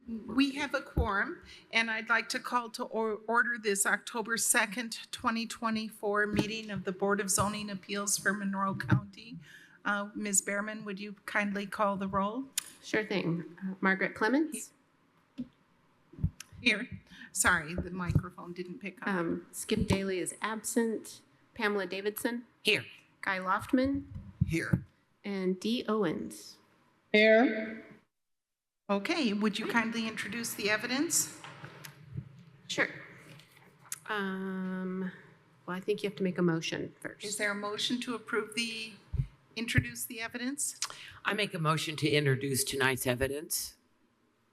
We have a quorum, and I'd like to call to order this October 2nd, 2024 meeting of the Board of Zoning Appeals for Monroe County. Ms. Behrman, would you kindly call the roll? Sure thing. Margaret Clemens. Here. Sorry, the microphone didn't pick up. Skip Daly is absent. Pamela Davidson. Here. Guy Loftman. Here. And Dee Owens. Here. Okay, would you kindly introduce the evidence? Sure. Well, I think you have to make a motion first. Is there a motion to introduce the evidence? I make a motion to introduce tonight's evidence.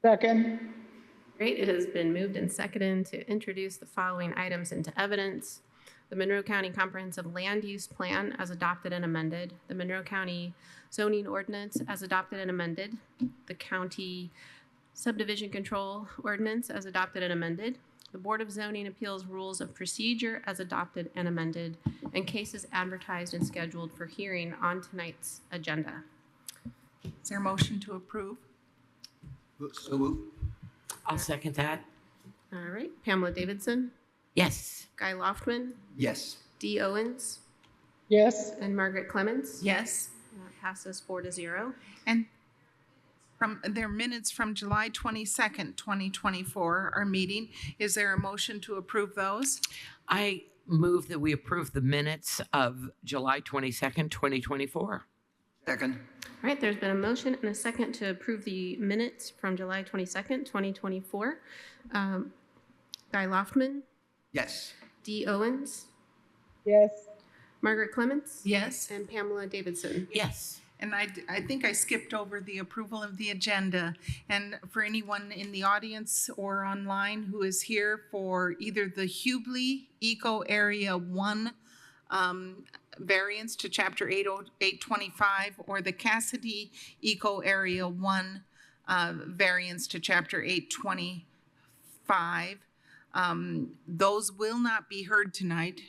Second. Great. It has been moved and seconded to introduce the following items into evidence. The Monroe County Comprehensive Land Use Plan as adopted and amended. The Monroe County Zoning Ordinance as adopted and amended. The County Subdivision Control Ordinance as adopted and amended. The Board of Zoning Appeals Rules of Procedure as adopted and amended. And cases advertised and scheduled for hearing on tonight's agenda. Is there a motion to approve? So moved. I'll second that. All right. Pamela Davidson. Yes. Guy Loftman. Yes. Dee Owens. Yes. And Margaret Clemens. Yes. That passes 4-0. And from their minutes from July 22nd, 2024, our meeting, is there a motion to approve those? I move that we approve the minutes of July 22nd, 2024. Second. All right, there's been a motion and a second to approve the minutes from July 22nd, 2024. Guy Loftman, Yes. Dee Owens, Yes. Margaret Clemens, Yes. and Pamela Davidson. Yes. And I think I skipped over the approval of the agenda. And for anyone in the audience or online who is here for either the Hubli Eco Area 1 variance to Chapter 825 or the Cassidy Eco Area 1 variance to Chapter 825, those will not be heard tonight.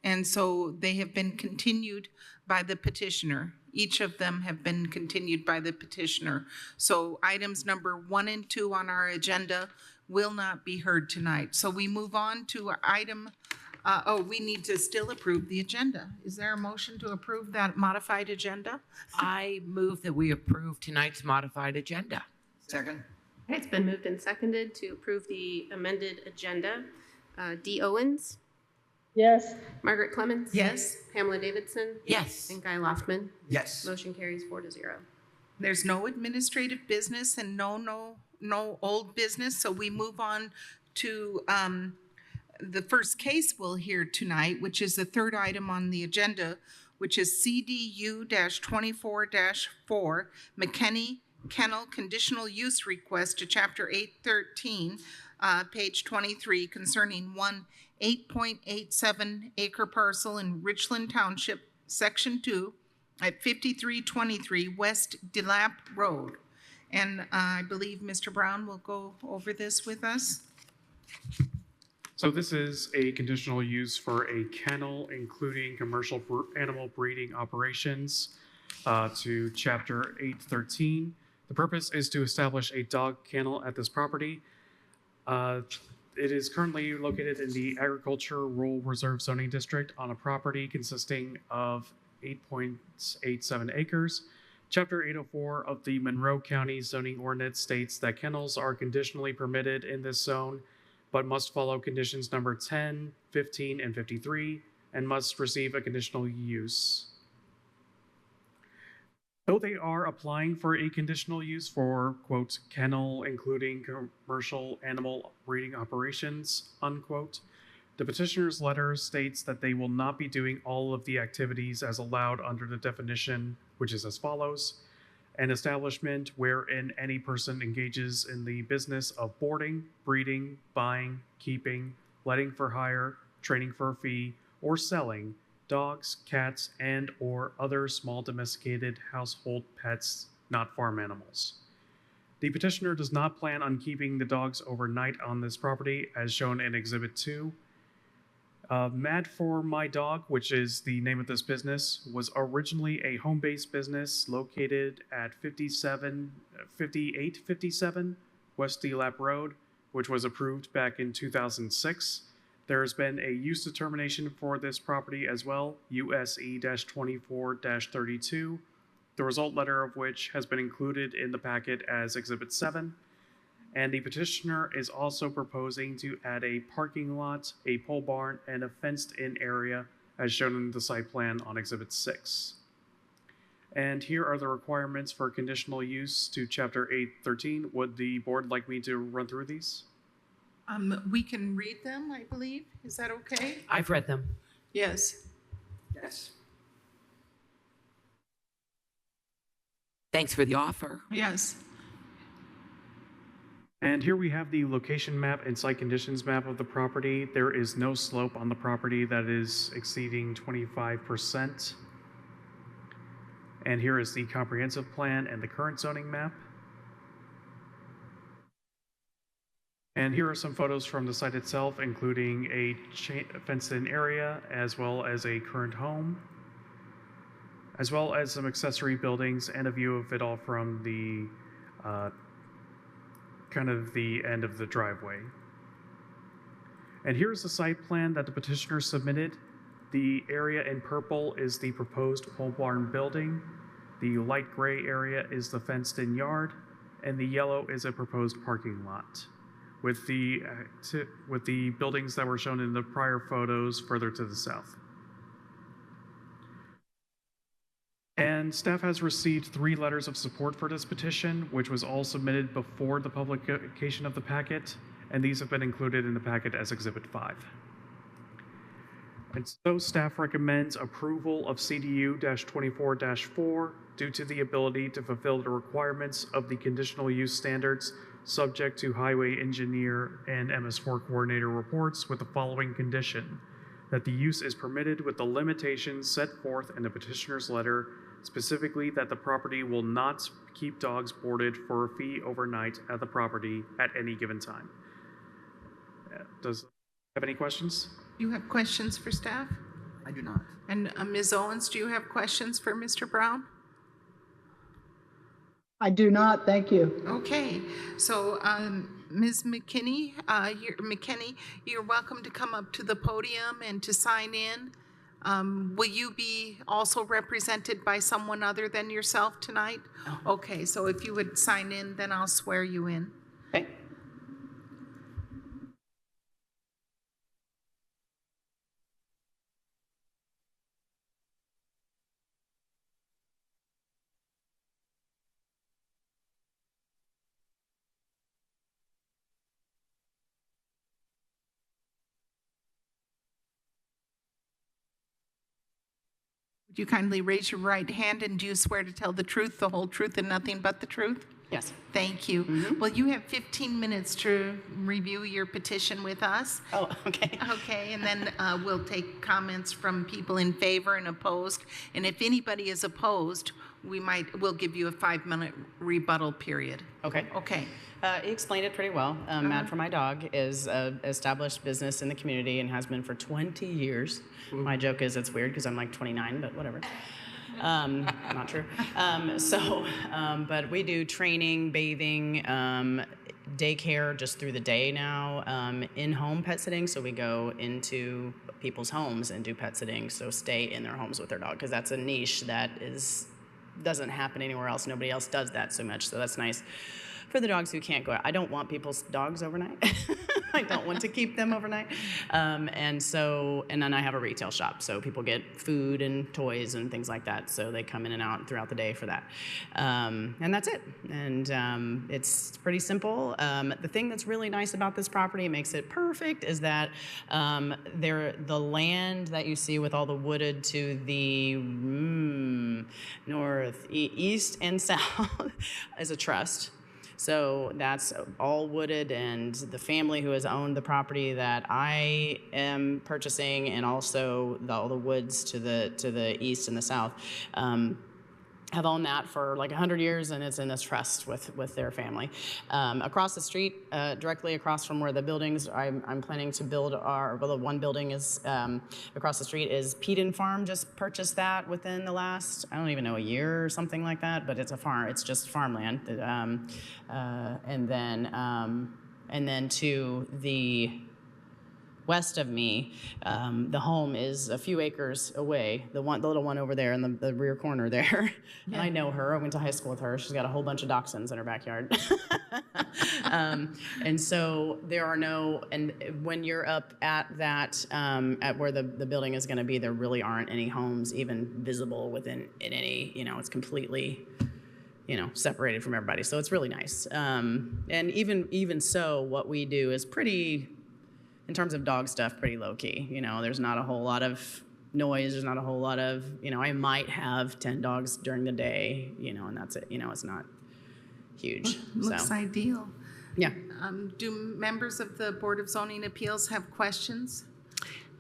And so they have been continued by the petitioner. Each of them have been continued by the petitioner. So items number 1 and 2 on our agenda will not be heard tonight. So we move on to item, we need to still approve the agenda. Is there a motion to approve that modified agenda? I move that we approve tonight's modified agenda. Second. All right, it's been moved and seconded to approve the amended agenda. Dee Owens, Yes. Margaret Clemens, Yes. Pamela Davidson, Yes. and Guy Loftman. Yes. Motion carries 4-0. There's no administrative business and no old business. So we move on to the first case we'll hear tonight, which is the third item on the agenda, which is CDU-24-4 McKinney Kennel Conditional Use Request to Chapter 813, page 23, concerning 8.87 acre parcel in Richland Township, Section 2, at 5323 West Delap Road. And I believe Mr. Brown will go over this with us. So this is a conditional use for a kennel, including commercial animal breeding operations, to Chapter 813. The purpose is to establish a dog kennel at this property. It is currently located in the Agriculture Rural Reserve Zoning District on a property consisting of 8.87 acres. Chapter 804 of the Monroe County Zoning Ordinance states that kennels are conditionally permitted in this zone, but must follow conditions number 10, 15, and 53, and must receive a conditional use. Though they are applying for a conditional use for, quote, kennel, including commercial animal breeding operations, unquote, the petitioner's letter states that they will not be doing all of the activities as allowed under the definition, which is as follows: an establishment wherein any person engages in the business of boarding, breeding, buying, keeping, letting for hire, training for a fee, or selling dogs, cats, and or other small domesticated household pets, not farm animals. The petitioner does not plan on keeping the dogs overnight on this property, as shown in Exhibit 2. Mad for My Dog, which is the name of this business, was originally a home-based business located at 5857 West Delap Road, which was approved back in 2006. There's been a use determination for this property as well, USE-24-32, the result letter of which has been included in the packet as Exhibit 7. And the petitioner is also proposing to add a parking lot, a pole barn, and a fenced-in area as shown in the site plan on Exhibit 6. And here are the requirements for conditional use to Chapter 813. Would the board like me to run through these? We can read them, I believe. Is that okay? I've read them. Yes. Yes. Thanks for the offer. Yes. And here we have the location map and site conditions map of the property. There is no slope on the property that is exceeding 25%. And here is the comprehensive plan and the current zoning map. And here are some photos from the site itself, including a fenced-in area, as well as a current home, as well as some accessory buildings and a view of it all from the kind of the end of the driveway. And here's the site plan that the petitioner submitted. The area in purple is the proposed pole barn building. The light gray area is the fenced-in yard, and the yellow is a proposed parking lot, with the buildings that were shown in the prior photos further to the south. And staff has received 3 letters of support for this petition, which was all submitted before the publication of the packet, and these have been included in the packet as Exhibit 5. And so staff recommends approval of CDU-24-4 due to the ability to fulfill the requirements of the conditional use standards subject to highway engineer and MS4 coordinator reports with the following condition: that the use is permitted with the limitations set forth in the petitioner's letter, specifically that the property will not keep dogs boarded for a fee overnight at the property at any given time. Does have any questions? You have questions for staff? I do not. And Ms. Owens, do you have questions for Mr. Brown? I do not, thank you. Okay, so Ms. McKinney, you're welcome to come up to the podium and to sign in. Will you be also represented by someone other than yourself tonight? Okay, so if you would sign in, then I'll swear you in. Okay. Would you kindly raise your right hand, and do you swear to tell the truth, the whole truth, and nothing but the truth? Yes. Thank you. Well, you have 15 minutes to review your petition with us. Oh, okay. Okay, and then we'll take comments from people in favor and opposed. And if anybody is opposed, we'll give you a 5-minute rebuttal period. Okay. Okay. He explained it pretty well. Mad for My Dog is an established business in the community and has been for 20 years. My joke is it's weird because I'm like 29, but whatever. Not true. But we do training, bathing, daycare just through the day now, in-home pet sitting. So we go into people's homes and do pet sitting. So stay in their homes with their dog, because that's a niche that doesn't happen anywhere else. Nobody else does that so much. So that's nice for the dogs who can't go out. I don't want people's dogs overnight. I don't want to keep them overnight. And then I have a retail shop, so people get food and toys and things like that. So they come in and out throughout the day for that. And that's it. And it's pretty simple. The thing that's really nice about this property, makes it perfect, is that the land that you see with all the wooded to the north, east, and south is a trust. So that's all wooded, and the family who has owned the property that I am purchasing, and also all the woods to the east and the south, have owned that for like 100 years, and it's in this trust with their family. Across the street, directly across from where the buildings, I'm planning to build the one building is across the street is Peden Farm. Just purchased that within the last, I don't even know, a year or something like that, but it's a farm. It's just farmland. And then to the west of me, the home is a few acres away. The little one over there in the rear corner there. And I know her. I went to high school with her. She's got a whole bunch of dachshunds in her backyard. And so there are no. And when you're up at that, at where the building is going to be, there really aren't any homes even visible within any. It's completely, separated from everybody. So it's really nice. And even so, what we do is pretty. In terms of dog stuff, pretty low key. There's not a whole lot of noise. There's not a whole lot of, I might have 10 dogs during the day, and that's it. It's not huge. Looks So, ideal. yeah. Do members of the Board of Zoning Appeals have questions?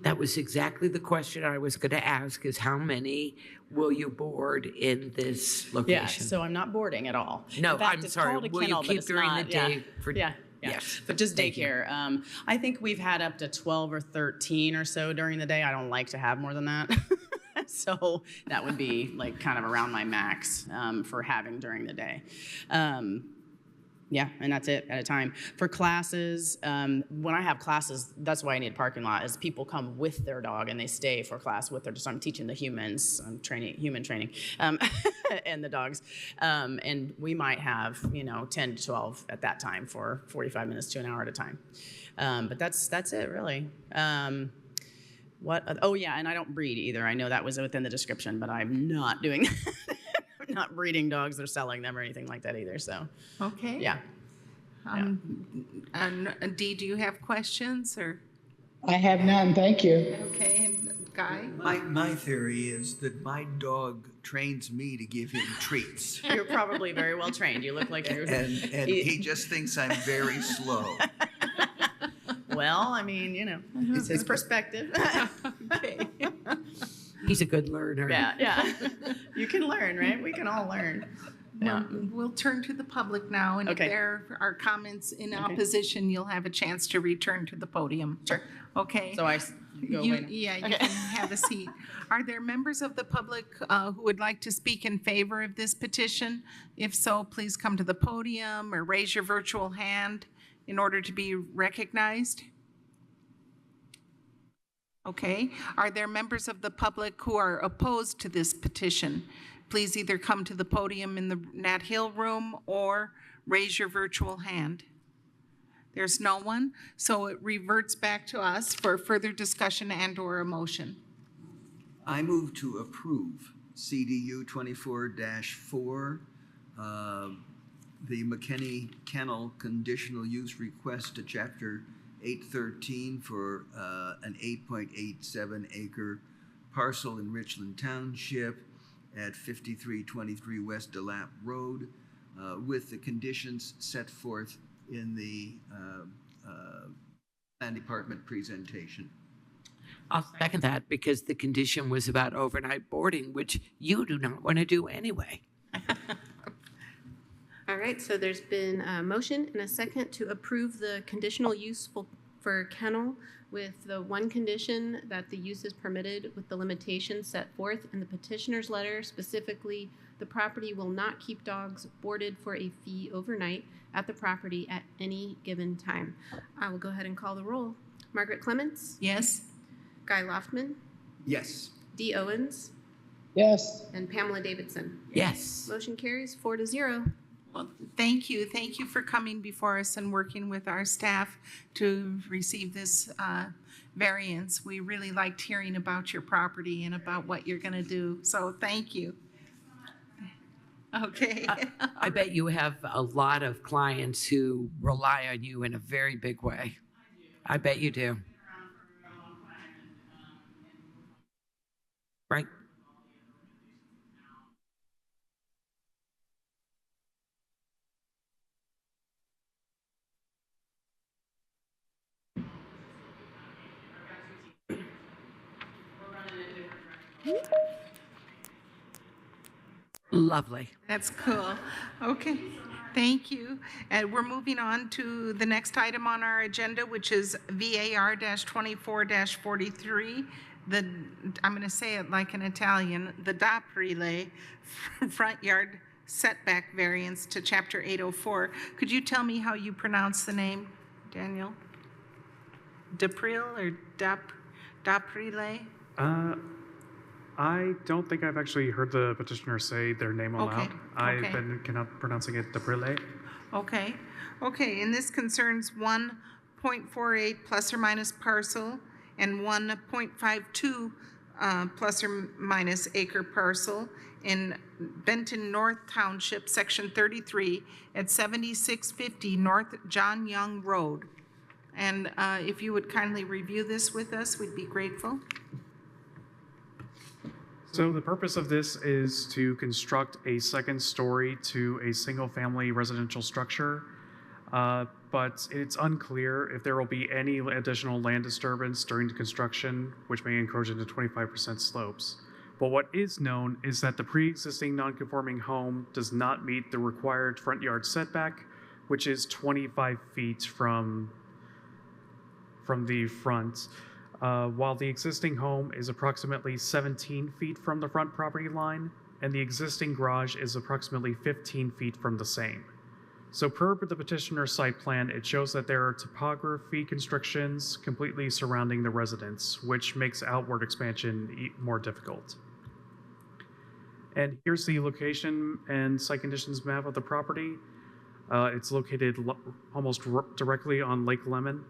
That was exactly the question I was going to ask, is how many will you board in this location? Yeah, so I'm not boarding at all. No, In fact, I'm it's sorry. called a Will you kennel, but keep it's during not. the day for- Yeah. Yes. But just Thank you. daycare. I think we've had up to 12 or 13 or so during the day. I don't like to have more than that. So that would be like kind of around my max for having during the day. Yeah, and that's it at a time. For classes, when I have classes, that's why I need a parking lot, is people come with their dog and they stay for class with their, so I'm teaching the humans, I'm training, human training, and the dogs. And we might have, 10 to 12 at that time for 45 minutes to an hour at a time. But that's it, really. Oh yeah, and I don't breed either. I know that was within the description, but I'm not doing I'm not breeding dogs or selling them or anything like that either, so. Okay. Yeah. And Dee, do you have questions or? I have none, thank you. Okay, and Guy? My theory is that my dog trains me to give him treats. You're probably very well trained. You look like you're. And he just thinks I'm very slow. Well, I mean, it's his perspective. Okay. He's a good learner. Yeah. You can learn, right? We can all learn. Yeah. We'll turn to the public now, and Okay. if there are comments in opposition, you'll have a chance to return to the podium. Sure. Okay? So I go away now. Yeah, you Okay. can have a seat. Are there members of the public who would like to speak in favor of this petition? If so, please come to the podium or raise your virtual hand in order to be recognized. Okay. Are there members of the public who are opposed to this petition? Please either come to the podium in the Nat Hill room or raise your virtual hand. There's no one, so it reverts back to us for further discussion and/or a motion. I move to approve CDU 24-4, the McKinney Kennel conditional use request to Chapter 813 for an 8.87 acre parcel in Richland Township at 5323 West DeLapp Road, with the conditions set forth in the Land Department presentation. I'll second that because the condition was about overnight boarding, which you do not want to do anyway. All right, so there's been a motion and a second to approve the conditional use for kennel with the one condition that the use is permitted with the limitations set forth in the petitioner's letter. Specifically, the property will not keep dogs boarded for a fee overnight at the property at any given time. I will go ahead and call the roll. Margaret Clements, Yes? Guy Loftman, Yes. Dee Owens, Yes, and Pamela Davidson. Yes. Motion carries 4-0. Well, thank you. Thank you for coming before us and working with our staff to receive this variance. We really liked hearing about your property and about what you're going to do. So thank you. Okay. I bet you have a lot of clients who rely on you in a very big way. I bet you do. Right? Lovely. That's cool. Okay, thank you. And we're moving on to the next item on our agenda, which is VAR-24-43. I'm going to say it like an Italian, the DOP relay, front yard setback variance to Chapter 804. Could you tell me how you pronounce the name, Daniel? Depril or DOP relay? I don't think I've actually heard the petitioner say their name aloud. Okay, I've okay. been pronouncing it Deprile. Okay, okay, and this concerns 1.48 plus or minus parcel and 1.52 plus or minus acre parcel in Benton North Township, Section 33 at 7650 North John Young Road. And if you would kindly review this with us, we'd be grateful. So the purpose of this is to construct a second story to a single-family residential structure, but it's unclear if there will be any additional land disturbance during the construction, which may encroach into 25% slopes. But what is known is that the pre-existing non-conforming home does not meet the required front yard setback, which is 25 feet from the front. While the existing home is approximately 17 feet from the front property line, and the existing garage is approximately 15 feet from the same. So per the petitioner's site plan, it shows that there are topography constrictions completely surrounding the residence, which makes outward expansion more difficult. And here's the location and site conditions map of the property. It's located almost directly on Lake Lemon.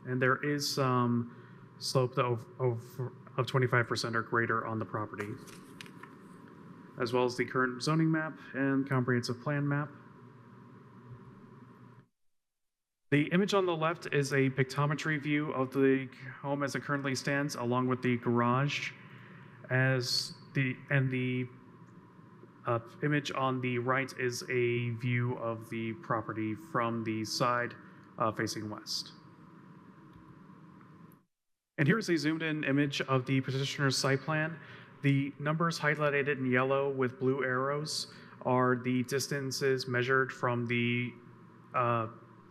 And there is some slope of 25% or greater on the property, as well as the current zoning map and comprehensive plan map. The image on the left is a pictometry view of the home as it currently stands, along with the garage, the image on the right is a view of the property from the side facing west. And here's a zoomed in image of the petitioner's site plan. The numbers highlighted in yellow with blue arrows are the distances measured from the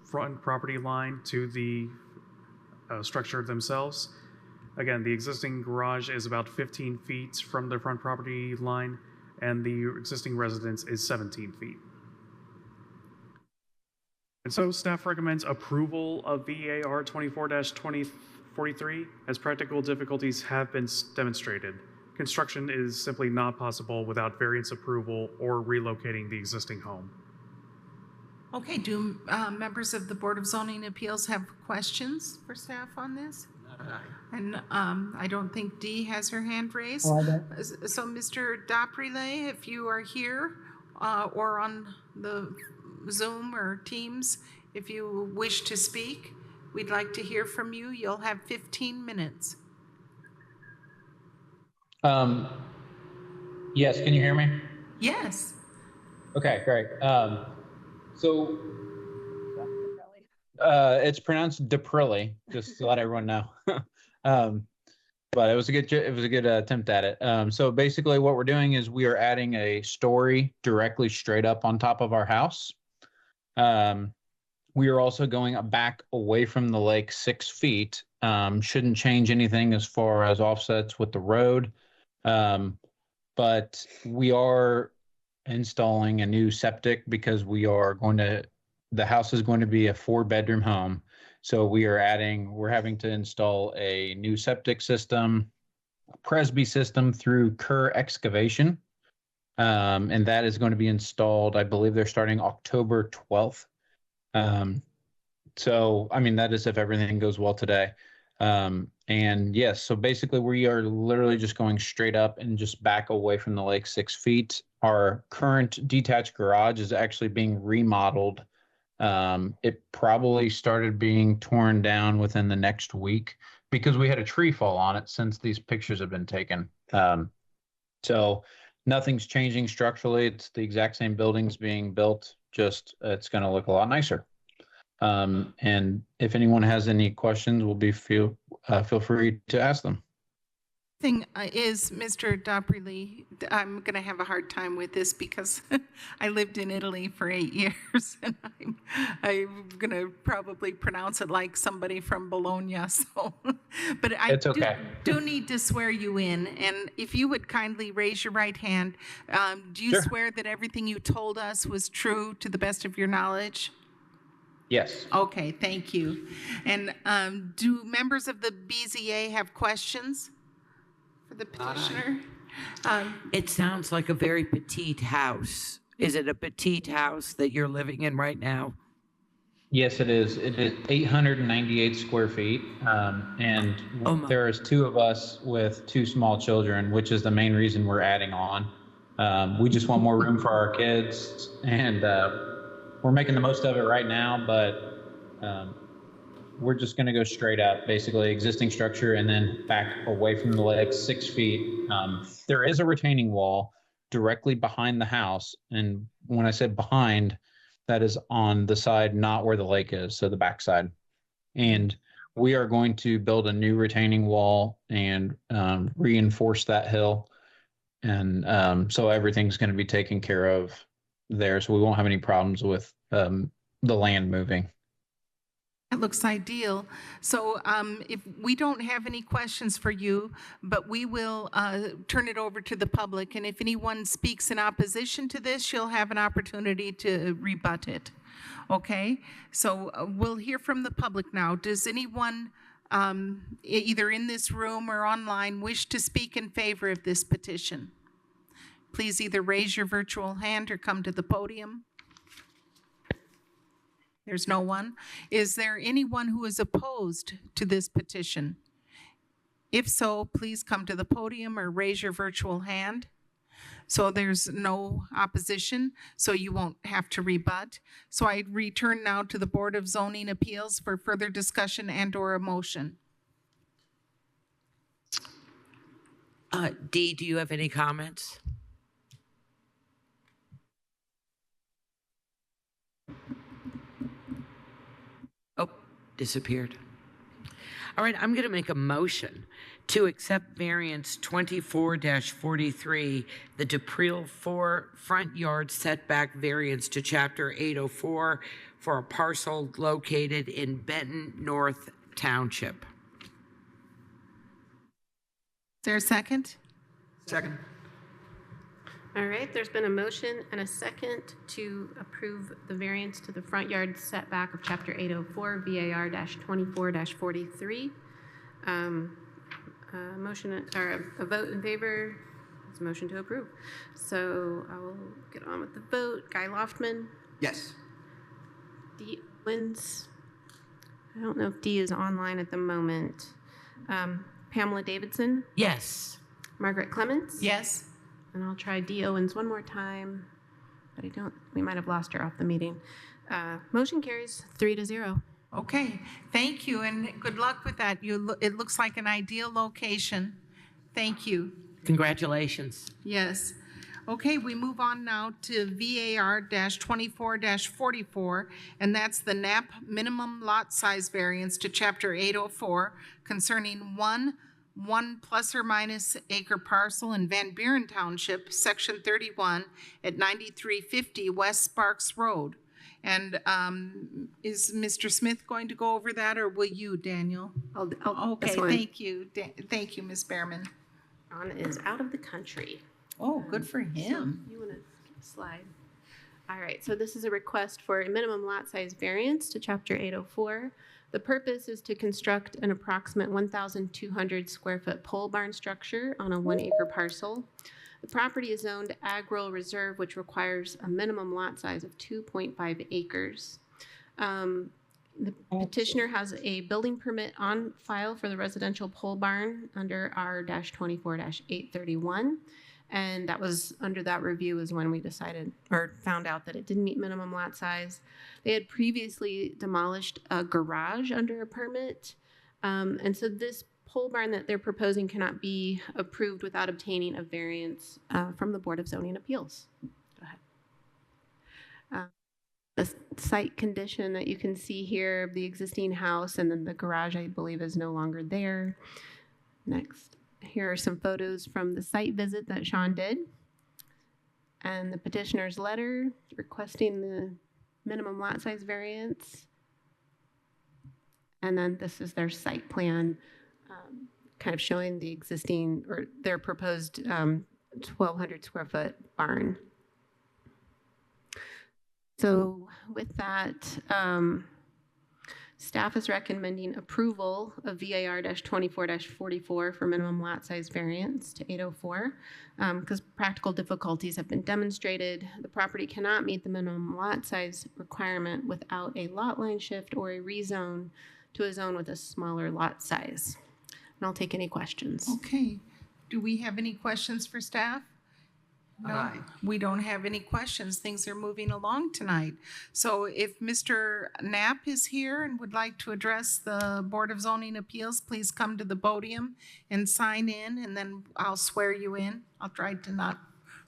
front property line to the structure themselves. Again, the existing garage is about 15 feet from the front property line, and the existing residence is 17 feet. And so staff recommends approval of VAR 24-2043 as practical difficulties have been demonstrated. Construction is simply not possible without variance approval or relocating the existing home. Okay, do members of the Board of Zoning Appeals have questions for staff on this? And I don't think Dee has her hand raised. Oh, I don't. So Mr. Doprile, if you are here or on the Zoom or Teams, if you wish to speak, we'd like to hear from you. You'll have 15 minutes. Yes, can you hear me? Yes. Okay, great. So it's pronounced Deprilli, just to let everyone know. But it was a good attempt at it. So basically what we're doing is we are adding a story directly straight up on top of our house. We are also going back away from the lake 6 feet. Shouldn't change anything as far as offsets with the road. But we are installing a new septic because the house is going to be a 4-bedroom home. So we're having to install a new septic system, Presby system through Kerr Excavation. And that is going to be installed, I believe they're starting October 12th. So, I mean, that is if everything goes well today. And yes, so basically we are literally just going straight up and just back away from the lake 6 feet. Our current detached garage is actually being remodeled. It probably started being torn down within the next week because we had a tree fall on it since these pictures have been taken. So nothing's changing structurally. It's the exact same buildings being built, just it's going to look a lot nicer. And if anyone has any questions, feel free to ask them. Thing is, Mr. Doprely, I'm going to have a hard time with this because I lived in Italy for 8 years, and I'm going to probably pronounce it like somebody from Bologna. So, but I It's okay. do need to swear you in, and if you would kindly raise your right hand, do you Sure. swear that everything you told us was true to the best of your knowledge? Yes. Okay, thank you. And do members of the BZA have questions for the petitioner? It sounds like a very petite house. Is it a petite house that you're living in right now? Yes, it is. It is 898 square feet. And Oh my. there is two of us with two small children, which is the main reason we're adding on. We just want more room for our kids, and we're making the most of it right now, but we're just going to go straight up, basically existing structure, and then back away from the lake 6 feet. There is a retaining wall directly behind the house. And when I said behind, that is on the side, not where the lake is, so the back side. And we are going to build a new retaining wall and reinforce that hill. And so everything's going to be taken care of there. So we won't have any problems with the land moving. That looks ideal. So if we don't have any questions for you, but we will turn it over to the public. And if anyone speaks in opposition to this, you'll have an opportunity to rebut it. Okay? So we'll hear from the public now. Does anyone, either in this room or online, wish to speak in favor of this petition? Please either raise your virtual hand or come to the podium. There's no one. Is there anyone who is opposed to this petition? If so, please come to the podium or raise your virtual hand. So there's no opposition, so you won't have to rebut. So I return now to the Board of Zoning Appeals for further discussion and/or a motion. Dee, do you have any comments? Oh, disappeared. All right, I'm going to make a motion to accept variance 24-43, the DePreel 4 front yard setback variance to Chapter 804 for a parcel located in Benton North Township. Is there a second? Second. All right, there's been a motion and a second to approve the variance to the front yard setback of Chapter 804, VAR-24-43. Motion, or a vote in favor, it's a motion to approve. So I will get on with the vote. Guy Loftman, Yes. Dee Owens. I don't know if Dee is online at the moment. Pamela Davidson, Yes. Margaret Clements. Yes. And I'll try Dee Owens one more time, but we might have lost her off the meeting. Motion carries 3-0. Okay, thank you, and good luck with that. It looks like an ideal location. Thank you. Congratulations. Yes. Okay, we move on now to VAR-24-44, and that's the NAP minimum lot size variance to Chapter 804 concerning one plus or minus acre parcel in Van Buren Township, Section 31 at 9350 West Sparks Road. And is Mr. Smith going to go over that, or will you, Daniel? Okay, thank you. Thank you, Ms. Behrman. Ron is out of the country. Oh, good for him. You want to slide? All right, so this is a request for a minimum lot size variance to Chapter 804. The purpose is to construct an approximate 1,200 square foot pole barn structure on a 1 acre parcel. The property is zoned Ag-Rural Reserve, which requires a minimum lot size of 2.5 acres. The petitioner has a building permit on file for the residential pole barn under R-24-831. And that was under that review is when we decided or found out that it didn't meet minimum lot size. They had previously demolished a garage under a permit. And so this pole barn that they're proposing cannot be approved without obtaining a variance from the Board of Zoning Appeals. Go ahead. The site condition that you can see here of the existing house, and then the garage, I believe, is no longer there. Next. Here are some photos from the site visit that Sean did. And the petitioner's letter requesting the minimum lot size variance. And then this is their site plan, kind of showing the existing or their proposed 1,200 square foot barn. So with that, staff is recommending approval of VAR-24-44 for minimum lot size variance to 804 because practical difficulties have been demonstrated. The property cannot meet the minimum lot size requirement without a lot line shift or a rezone to a zone with a smaller lot size. And I'll take any questions. Okay. Do we have any questions for staff? No, Aye. we don't have any questions. Things are moving along tonight. So if Mr. Knapp is here and would like to address the Board of Zoning Appeals, please come to the podium and sign in, and then I'll swear you in. I'll try to not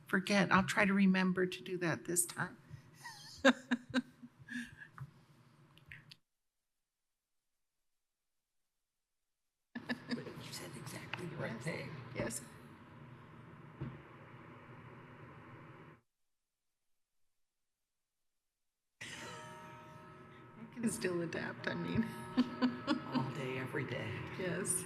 forget. I'll try to remember to do that this time. You said exactly the right thing. Yes. I can still adapt, I mean. All day, every day. Yes.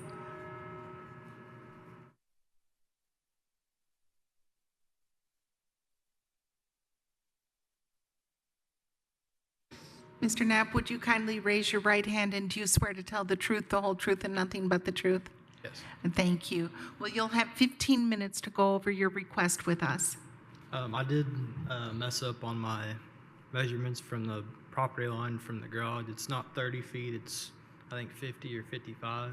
Mr. Knapp, would you kindly raise your right hand, and do you swear to tell the truth, the whole truth, and nothing but the truth? Yes. And thank you. Well, you'll have 15 minutes to go over your request with us. I did mess up on my measurements from the property line from the garage. It's not 30 feet, it's I think 50 or 55.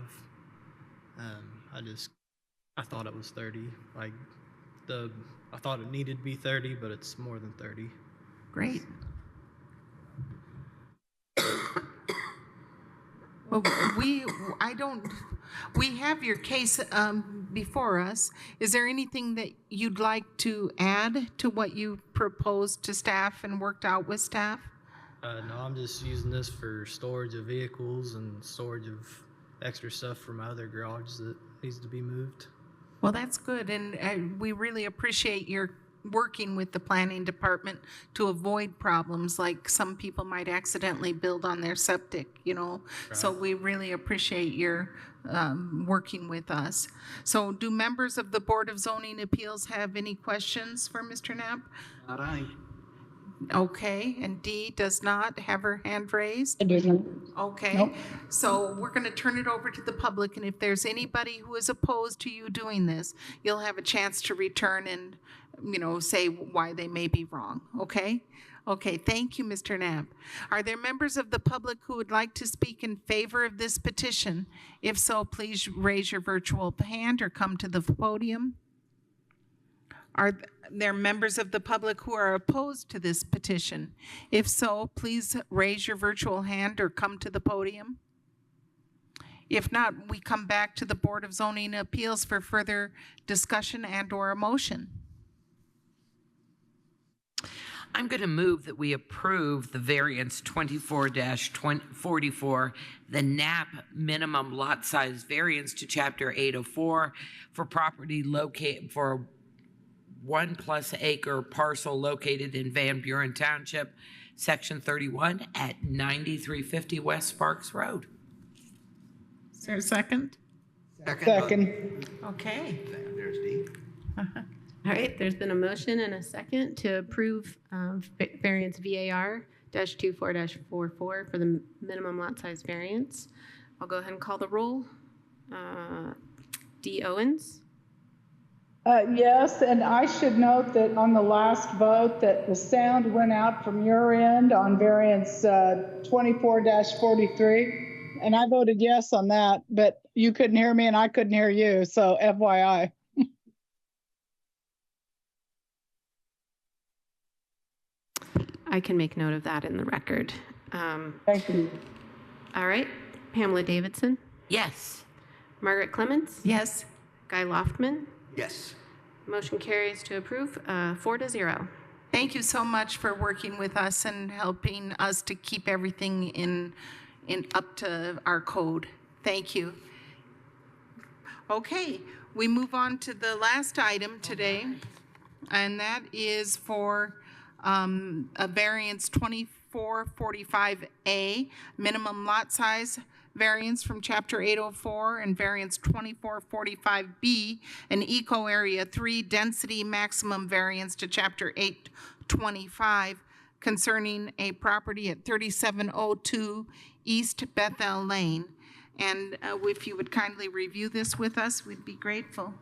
I thought it was 30. Like I thought it needed to be 30, but it's more than 30. Great. Well, we have your case before us. Is there anything that you'd like to add to what you proposed to staff and worked out with staff? No, I'm just using this for storage of vehicles and storage of extra stuff from my other garage that needs to be moved. Well, that's good, and we really appreciate your working with the planning department to avoid problems like some people might accidentally build on their septic, you know. So we really appreciate your working with us. So do members of the Board of Zoning Appeals have any questions for Mr. Knapp? Not aye. Okay, and Dee does not have her hand raised? I do. Okay, Nope. so we're going to turn it over to the public, and if there's anybody who is opposed to you doing this, you'll have a chance to return and, you know, say why they may be wrong, okay? Okay, thank you, Mr. Knapp. Are there members of the public who would like to speak in favor of this petition? If so, please raise your virtual hand or come to the podium. Are there members of the public who are opposed to this petition? If so, please raise your virtual hand or come to the podium. If not, we come back to the Board of Zoning Appeals for further discussion and/or a motion. I'm going to move that we approve the variance 24-44, the NAP minimum lot size variance to Chapter 804 for property located for a 1+ acre parcel located in Van Buren Township, Section 31 at 9350 West Sparks Road. Is there a second? Second. Okay. There's Dee. All right, there's been a motion and a second to approve variance VAR-24-44 for the minimum lot size variance. I'll go ahead and call the roll. D. Owens? Yes, and I should note that on the last vote that the sound went out from your end on variance 24-43, and I voted yes on that, but you couldn't hear me and I couldn't hear you, so FYI. I can make note of that in the record. Thank you. All right, Pamela Davidson, Yes. Margaret Clements, Yes. Guy Loftman. Yes. Motion carries to approve 4-0. Thank you so much for working with us and helping us to keep everything in up to our code. Thank you. Okay, We move on to the last item today, and that is for a variance 2445A, minimum lot size variance from Chapter 804, and variance 2445B, an Eco Area 3 density maximum variance to Chapter 825 concerning a property at 3702 East Bethel Lane. And if you would kindly review this with us, we'd be grateful.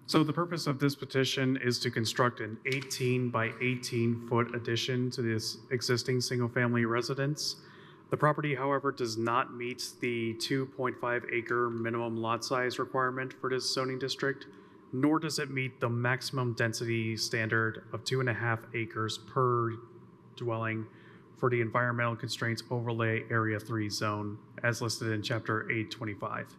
So the purpose of this petition is to construct an 18 by 18 foot addition to this existing single-family residence. The property, however, does not meet the 2.5 acre minimum lot size requirement for this zoning district, nor does it meet the maximum density standard of 2.5 acres per dwelling for the Environmental Constraints Overlay Area 3 zone, as listed in Chapter 825.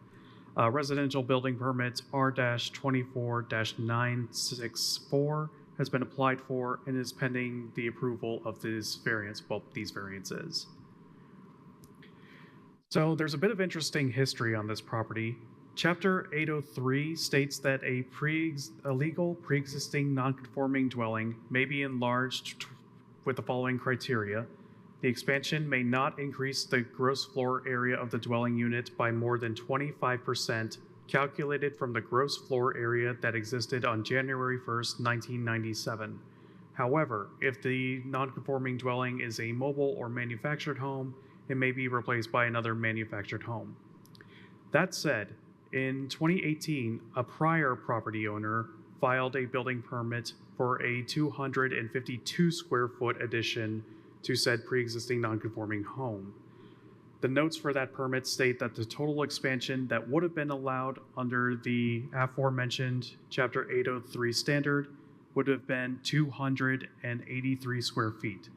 Residential building permit R-24-964 has been applied for and is pending the approval of this variance, both these variances. So there's a bit of interesting history on this property. Chapter 803 states that a legal pre-existing non-conforming dwelling may be enlarged with the following criteria. The expansion may not increase the gross floor area of the dwelling unit by more than 25% calculated from the gross floor area that existed on January 1st, 1997. However, if the non-conforming dwelling is a mobile or manufactured home, it may be replaced by another manufactured home. That said, in 2018, a prior property owner filed a building permit for a 252 square foot addition to said pre-existing non-conforming home. The notes for that permit state that the total expansion that would have been allowed under the aforementioned Chapter 803 standard would have been 283 square feet.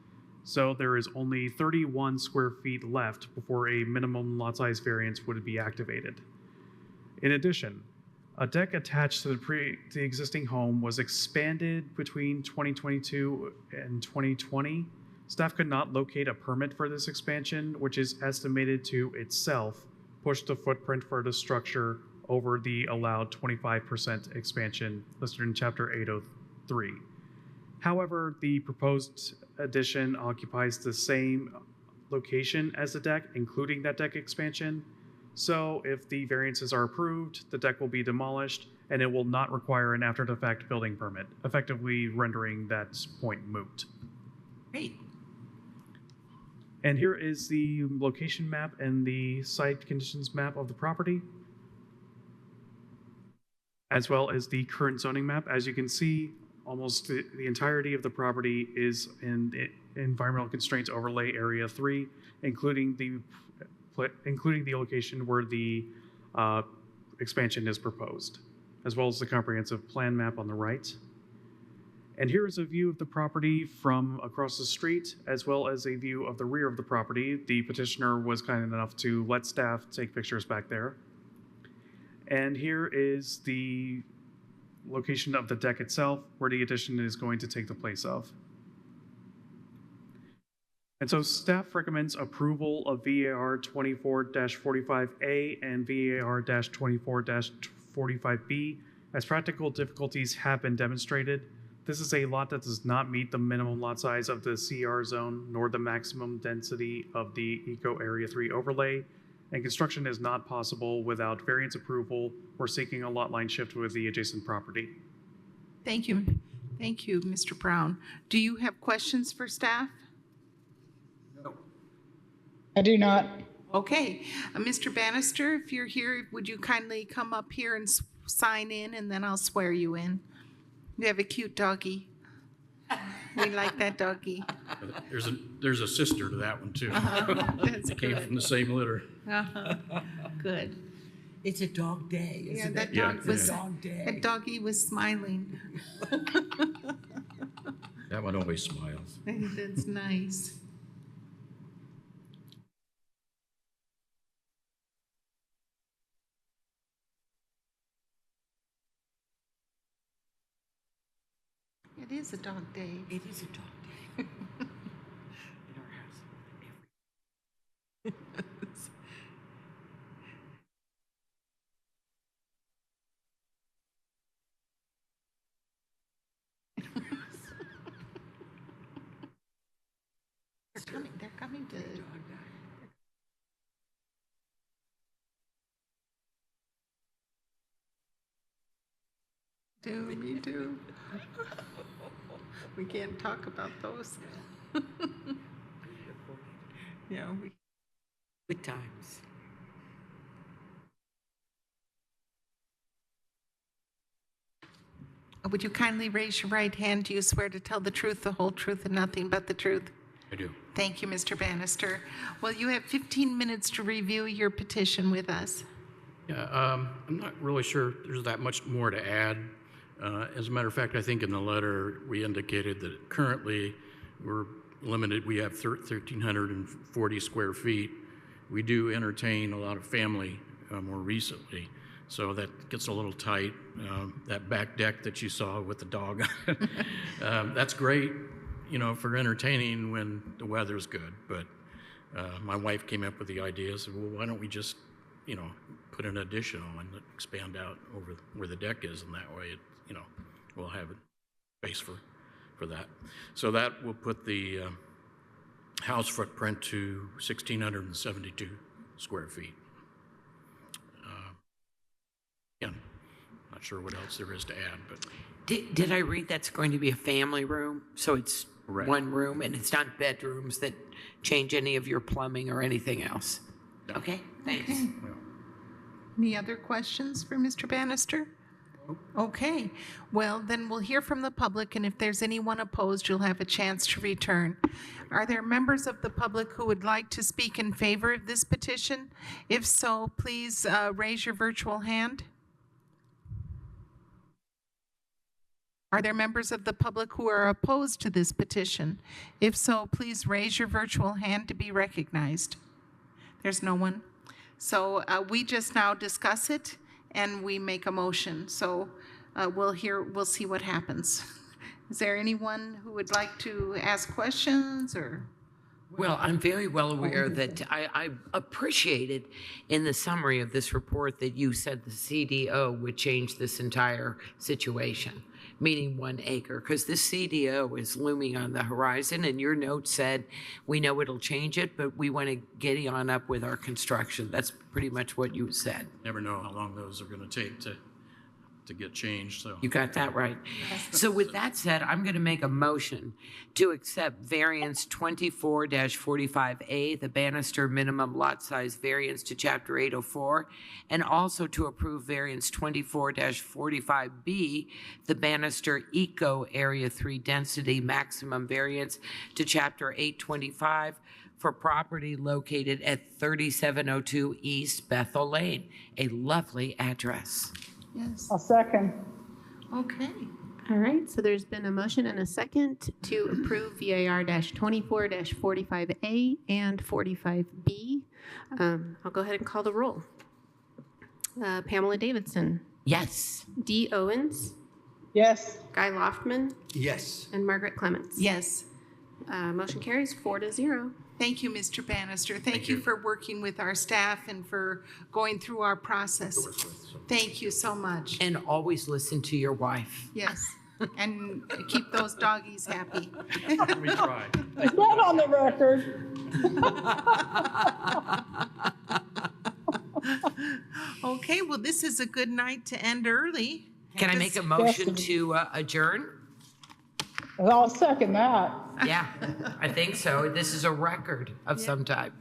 So there is only 31 square feet left before a minimum lot size variance would be activated. In addition, a deck attached to the existing home was expanded between 2022 and 2020. Staff could not locate a permit for this expansion, which is estimated to itself push the footprint for the structure over the allowed 25% expansion listed in Chapter 803. However, the proposed addition occupies the same location as the deck, including that deck expansion. So if the variances are approved, the deck will be demolished and it will not require an after-the-fact building permit, effectively rendering that point moot. Great. And here is the location map and the site conditions map of the property, as well as the current zoning map. As you can see, almost the entirety of the property is in the Environmental Constraints Overlay Area 3, including the location where the expansion is proposed, as well as the comprehensive plan map on the right. And here is a view of the property from across the street, as well as a view of the rear of the property. The petitioner was kind enough to let staff take pictures back there. And here is the location of the deck itself, where the addition is going to take the place of. And so staff recommends approval of VAR 24-45A and VAR 24-45B, as practical difficulties have been demonstrated. This is a lot that does not meet the minimum lot size of the CR zone, nor the maximum density of the Eco Area 3 overlay, and construction is not possible without variance approval or seeking a lot line shift with the adjacent property. Thank you. Thank you, Mr. Brown. Do you have questions for staff? No. I do not. Okay. Mr. Bannister, if you're here, would you kindly come up here and sign in, and then I'll swear you in. You have a cute doggy. We like that doggy. There's a sister to that one too. That's Came good. from the same litter. Good. It's a dog day, Yeah, isn't that it? dog Yeah, was, Dog day. that doggy was smiling. That one always smiles. That's nice. It is a dog day. It is a dog day. In our house. Me too. We can't talk about those. Yeah. Good times. Would you kindly raise your right hand? Do you swear to tell the truth, the whole truth, and nothing but the truth? I do. Thank you, Mr. Bannister. Well, you have 15 minutes to review your petition with us. Yeah, I'm not really sure there's that much more to add. As a matter of fact, I think in the letter, we indicated that currently we're limited, we have 1,340 square feet. We do entertain a lot of family more recently, so that gets a little tight. That back deck that you saw with the dog, that's great, you know, for entertaining when the weather's good. But my wife came up with the idea, said, well, why don't we just, you know, put an addition on and expand out over where the deck is, and that way, it, you know, we'll have space for that. So that will put the house footprint to 1,672 square feet. Again, not sure what else there is to add, but Did I read that's going to be a family room? So it's Correct. one room and it's not bedrooms that change any of your plumbing or anything else? Okay, thanks. Okay. Any other questions for Mr. Bannister? Okay, well, then we'll hear from the public, and if there's anyone opposed, you'll have a chance to return. Are there members of the public who would like to speak in favor of this petition? If so, please raise your virtual hand. Are there members of the public who are opposed to this petition? If so, please raise your virtual hand to be recognized. There's no one. So we just now discuss it and we make a motion. So we'll see what happens. Is there anyone who would like to ask questions or? Well, I'm very well aware that I appreciated in the summary of this report that you said the CDO would change this entire situation, meaning 1 acre, because this CDO is looming on the horizon, and your note said, we know it'll change it, but we want to get on up with our construction. That's pretty much what you said. never know how long those are going to take to get changed, so. You got that right. So with that said, I'm going to make a motion to accept variance 24-45A, the Bannister minimum lot size variance to Chapter 804, and also to approve variance 24-45B, the Bannister Eco Area 3 density maximum variance to Chapter 825 for property located at 3702 East Bethel Lane, a lovely address. Yes. I'll second. Okay. All right, so there's been a motion and a second to approve VAR-24-45A and 45B. I'll go ahead and call the roll. Pamela Davidson, Yes. Dee Owens, Yes. Guy Loftman, Yes. and Margaret Clements. Yes. Motion carries 4-0. Thank you, Mr. Bannister. Thank you for working with our staff and for going through our process. Thank you so much. And always listen to your wife. Yes, and keep those doggies happy. We try. Get on the record. Okay, well, this is a good night to end early. Can I make a motion to adjourn? I'll second that. Yeah, I think so. This is a record of some type.